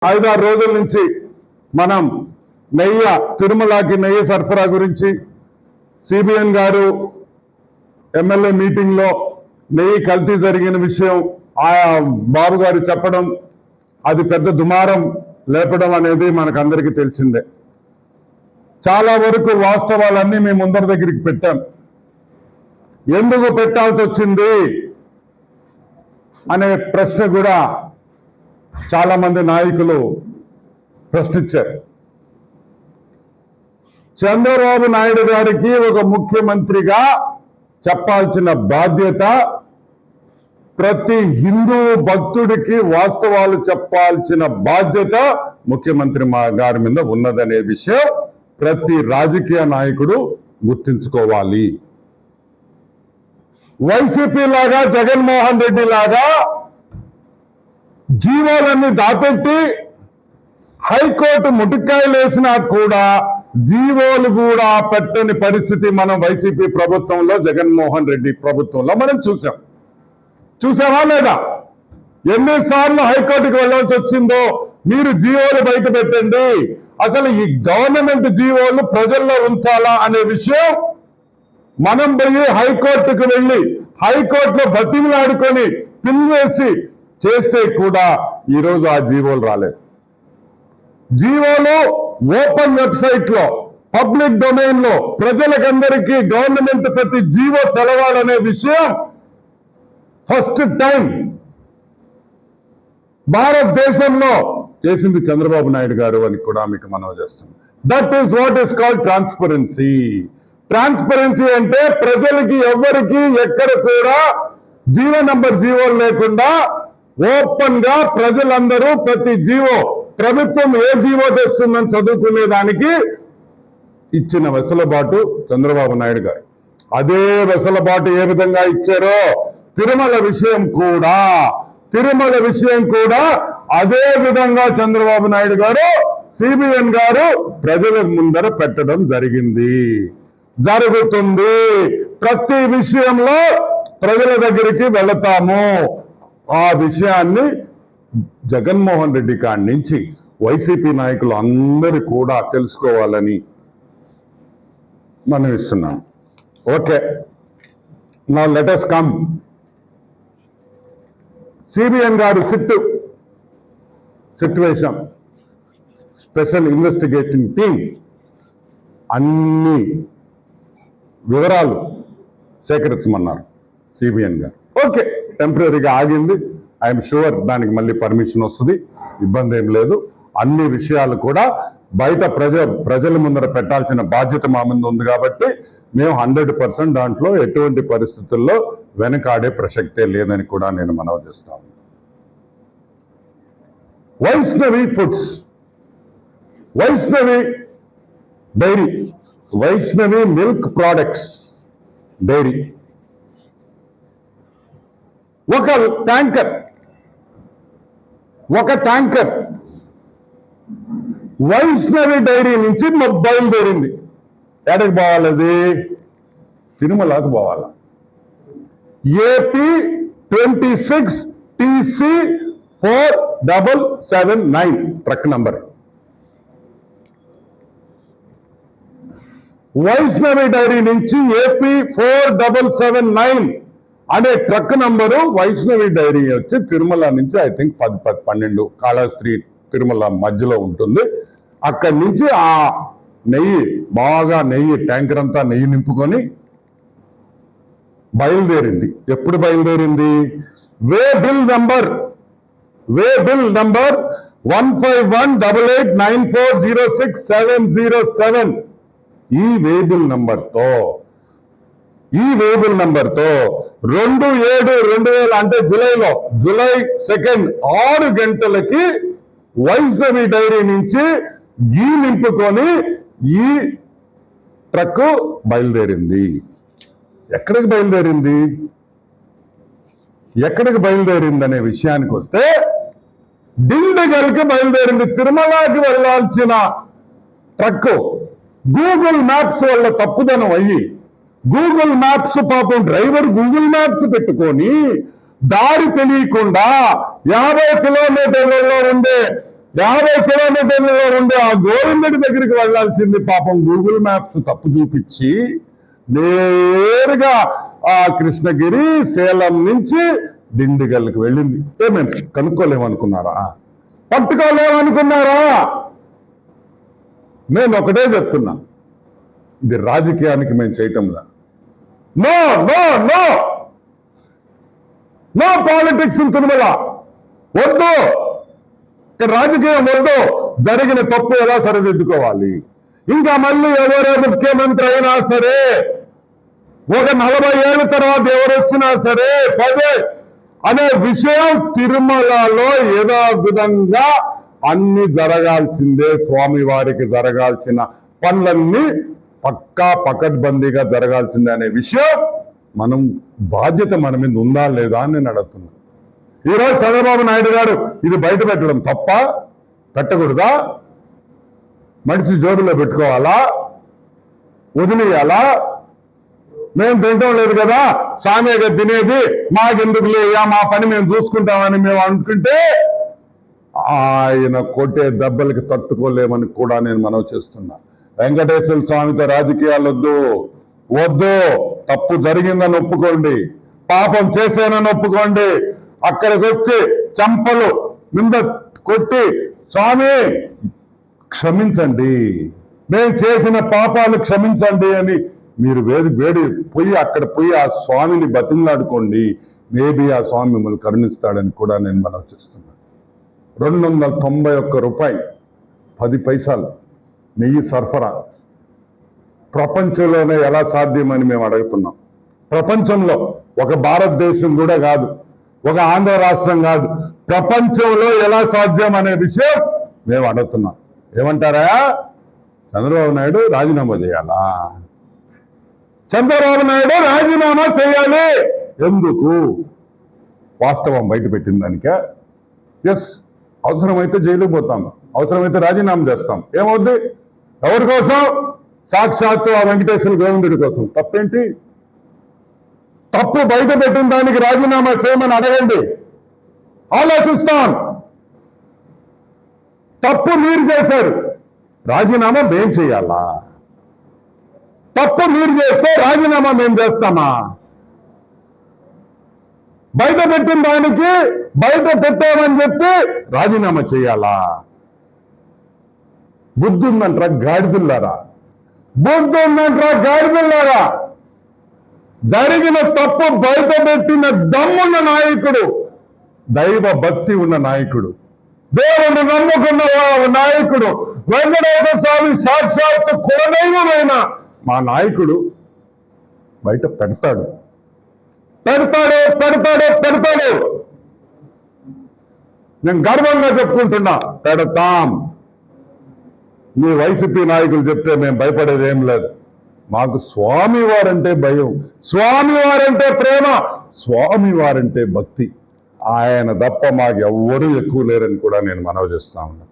5-6 రోజుల నుంచి మనం తిరుమలకి నెయ్యి సరఫరా గురించి సిబిఎన్ గారు ఎమ్మెల్యే మీటింగ్ లో నెయ్యి కల్తీ జరిగిన విషయం బాబు గారు చెప్పడం, అది పెద్ద దుమారం లేపడం అనేది మనకందరికీ తెలిసిందే. చాలా వరకు వాస్తవాలన్నీ మేము ముందరి దగ్గరికి పెట్టాం. ఎందుకు పెట్టాల్సి వచ్చింది అనే ప్రశ్న కూడా చాలా మంది నాయకులు ప్రశ్నించారు. చంద్రబాబు నాయుడు గారికి ఒక ముఖ్యమంత్రిగా చెప్పాల్సిన బాధ్యత, ప్రతి హిందూ భక్తుడికి వాస్తవాలు చెప్పాల్సిన బాధ్యత ముఖ్యమంత్రి గారి మీద ఉన్నదనే విషయం ప్రతి రాజకీయ నాయకుడు గుర్తించుకోవాలి. వైసీపీ లాగా, జగన్మోహన్ రెడ్డి లాగా జీవోలన్నీ దాపెట్టి హైకోర్టు ముటికాయలు వేసినా కూడా జీవోలు కూడా పెట్టని పరిస్థితి మనం వైసీపీ ప్రభుత్వంలో, జగన్మోహన్ రెడ్డి ప్రభుత్వంలో మనం చూసామా లేదా? ఎన్నిసార్లు హైకోర్టుకు వెళ్ళాల్సి వచ్చిందో. మీరు జీవోలు బయట పెట్టండి, అసలు ఈ గవర్నమెంట్ జీవోలు ప్రజల్లో ఉంచాలా అనే విషయం మనం పోయి హైకోర్టుకు వెళ్ళి హైకోర్టులో బతిమలాడుకొని పిన్ వేసి చేస్తే కూడా ఈరోజు ఆ జీవోలు రాలేదు. జీవోలు ఓపెన్ వెబ్సైట్ లో, పబ్లిక్ డొమైన్ లో ప్రజలకందరికీ గవర్నమెంట్ ప్రతి జీవో తెలవాలనే విషయం ఫస్ట్ టైం భారతదేశంలో చేసింది చంద్రబాబు నాయుడు గారు అని కూడా మీకు మనవి చేస్తుంది. That is what is called transparency. Transparency అంటే ప్రజలకి ఎవ్వరికి ఎక్కడ కూడా జీవో నంబర్ జీవోలు లేకుండా ఓపెన్ గా ప్రజలందరూ ప్రతి జీవో, ప్రభుత్వం ఏ జీవో తెస్తుందని చదువుకునేదానికి ఇచ్చిన వెసులుబాటు చంద్రబాబు నాయుడు గారు. అదే వెసులుబాటు ఏ విధంగా ఇచ్చారో తిరుమల విషయం కూడా అదే విధంగా చంద్రబాబు నాయుడు గారు, సిబిఎన్ గారు ప్రజల ముందర పెట్టడం జరుగుతుంది. ప్రతి విషయంలో ప్రజల దగ్గరికి వెళతాము. ఆ విషయాన్ని జగన్మోహన్ రెడ్డి కాడి నుంచి వైసీపీ నాయకులు అందరూ కూడా తెలుసుకోవాలని మనం ఇస్తున్నాం. Okay, now let us come. CBN గారు సిట్యుయేషన్ స్పెషల్ ఇన్వెస్టిగేటింగ్ టీం అన్ని వివరాలు సేకరించమన్నారు సిబిఎన్ గారు. ఓకే, టెంపరీగా ఆగింది. ఐఎమ్ షూర్ దానికి మళ్ళీ పర్మిషన్ వస్తుంది, ఇబ్బంది ఏం లేదు. అన్ని విషయాలు కూడా బయట ప్రజల ముందర పెట్టాల్సిన బాధ్యత మా మీద ఉంది కాబట్టి మేము 100% దాంట్లో ఎటువంటి పరిస్థితుల్లో వెనకాడే ప్రసక్తే లేదని కూడా నేను మనవి చేస్తాను. Vaishnavi foods, Vaishnavi dairy, Vaishnavi milk products dairy ఒక ట్యాంకర్ వైష్ణవి డైరీ నుంచి బయలుదేరింది. ఎక్కడికి పోవాలి? అది తిరుమలకు పోవాలి. AP 26 TC 4779 truck number. Vaishnavi dairy నుంచి ఏపీ 4779 అనే ట్రక్ నంబరు వైష్ణవి డైరీ వచ్చి తిరుమల నుంచి ఐ థింక్ 10-12 కాళహస్తి తిరుమల మధ్యలో ఉంటుంది. అక్కడి నుంచి ఆ నెయ్యి ట్యాంకర్ అంతా నెయ్యి నింపుకొని బయలుదేరింది. ఎప్పుడు బయలుదేరింది? Way bill number 1518894067707. ఈ వే బిల్ నంబర్తో 2/7/2000 అంటే జూలై 2 6 గంటలకి వైష్ణవి డైరీ నుంచి గీ నింపుకొని ఈ ట్రక్ బయలుదేరింది. ఎక్కడికి బయలుదేరింది అనే విషయానికి వస్తే దిండగల్కి బయలుదేరింది. తిరుమలకి వెళ్లాల్సిన ట్రక్ గూగుల్ మ్యాప్స్ వల్ల తప్పుదనం అయ్యి, గూగుల్ మ్యాప్స్ పాపం డ్రైవర్ గూగుల్ మ్యాప్స్ పెట్టుకొని దారి తెలియకుండా 50 కిలోమీటర్లలో ఉండే 50 కిలోమీటర్లలో ఉండే ఆ గోవిందుడి దగ్గరికి వెళ్లాల్సింది పాపం గూగుల్ మ్యాప్స్ తప్పు చూపించి నేరుగా ఆ కృష్ణగిరి సేలం నుంచి దిండిగల్కి వెళ్ళింది. మేము కనుక్కోలేమనుకున్నారా? పట్టుకోలేమనుకున్నారా? నేను ఒకటే చెప్తున్నా, ఇది రాజకీయానికి మేము చేయటంలా. No no no no politics in Tirumala. వద్దు, రాజకీయం వద్దు. జరిగిన తప్పు ఎలా సరిదిద్దుకోవాలి. ఇంకా మళ్ళీ ఎవరే ముఖ్యమంత్రి అయినా సరే, ఒక 40 ఏళ్ళ తర్వాత ఎవరు వచ్చినా సరే, అనే విషయం తిరుమలలో ఏదో విధంగా అన్ని జరగాల్సిందే. స్వామి వారికి జరగాల్సిన పనులన్నీ పక్కా పకడ్బందీగా జరగాల్సిందే అనే విషయం బాధ్యత మన మీద ఉందా లేదా అని నేను అడుగుతున్నా. ఈరోజు చంద్రబాబు నాయుడు గారు ఇది బయట పెట్టడం తప్ప? పెట్టకూడదా? మనిషి జోబులో పెట్టుకోవాలా? వదిలేయాలా? మేము తింటాం లేదు కదా, సామేగా తినేది, మాకెందుకు లేయా, మా పని మేము చూసుకుంటామని మేము అనుకుంటే ఆయన కొట్టే దెబ్బలకి తట్టుకోలేమని కూడా నేను మనవి చేస్తున్నా. వెంకటేశ్వర స్వామితో రాజకీయాలు వద్దు. వద్దు. తప్పు జరిగిందని ఒప్పుకోండి, పాపం చేశానని ఒప్పుకోండి. అక్కడికి వచ్చి చంపలు మీద కొట్టి స్వామి క్షమించండి, మేము చేసిన పాపాలు క్షమించండి అని మీరు వేడి పోయి అక్కడ పోయి ఆ స్వామిని బతిమలాడుకోండి. మేబీ ఆ స్వామి మిమ్మల్ని కరుణిస్తాడని కూడా నేను మనవి చేస్తున్నాను. 291 రూపాయలు 10 పైసలు నెయ్యి సరఫరా ప్రపంచంలోనే ఎలా సాధ్యమని మేము అడుగుతున్నాం. ప్రపంచంలో, ఒక భారతదేశం కూడా కాదు, ఒక ఆంధ్ర రాష్ట్రం కాదు, ప్రపంచంలో ఎలా సాధ్యం అనే విషయం మేము అడుగుతున్నాం. ఏమంటారా? చంద్రబాబు నాయుడు రాజీనామా చేయాలా? చంద్రబాబు నాయుడు రాజీనామా చేయాలి. ఎందుకు? వాస్తవం బయట పెట్టిన దానికే. ఎస్, అవసరమైతే జైలుకు పోతాం, అవసరమైతే రాజీనామా చేస్తాం. ఏమవుద్ది? ఎవరి కోసం? సాక్షాత్తు ఆ వెంకటేశ్వర గోవిందుడి కోసం. తప్పేంటి? తప్పు బయట పెట్టిన దానికి రాజీనామా చేయమని అడగండి, ఆలోచిస్తాం. తప్పు మీరు చేశారు, రాజీనామా మేం చేయాలా? తప్పు మీరు చేస్తే రాజీనామా మేము చేస్తామా? బయట పెట్టిన దానికి బయట పెట్టామని చెప్పి రాజీనామా చేయాలా? బుద్ధి ఉందంటారా గాడిదల్లారా? బుద్ధి ఉందంటారా గాడిదల్లారా? జరిగిన తప్పు బయట పెట్టిన దమ్మున్న నాయకుడు, దైవ భక్తి ఉన్న నాయకుడు, దేవుడు నమ్ముకున్న నాయకుడు, వెంకటేశ్వర స్వామి సాక్షాత్తు కులదైవమైన మా నాయకుడు బయట పెడతాడు. నేను గర్వంగా చెప్పుకుంటున్నా, పెడతాం. మీ వైసీపీ నాయకులు చెప్తే మేము భయపడేది ఏం లేదు. మాకు స్వామివారంటే భయం, స్వామివారంటే ప్రేమ, స్వామివారంటే భక్తి. ఆయన తప్ప మాకు ఎవ్వరూ ఎక్కువ లేరని కూడా నేను మనవి చేస్తా ఉన్నా.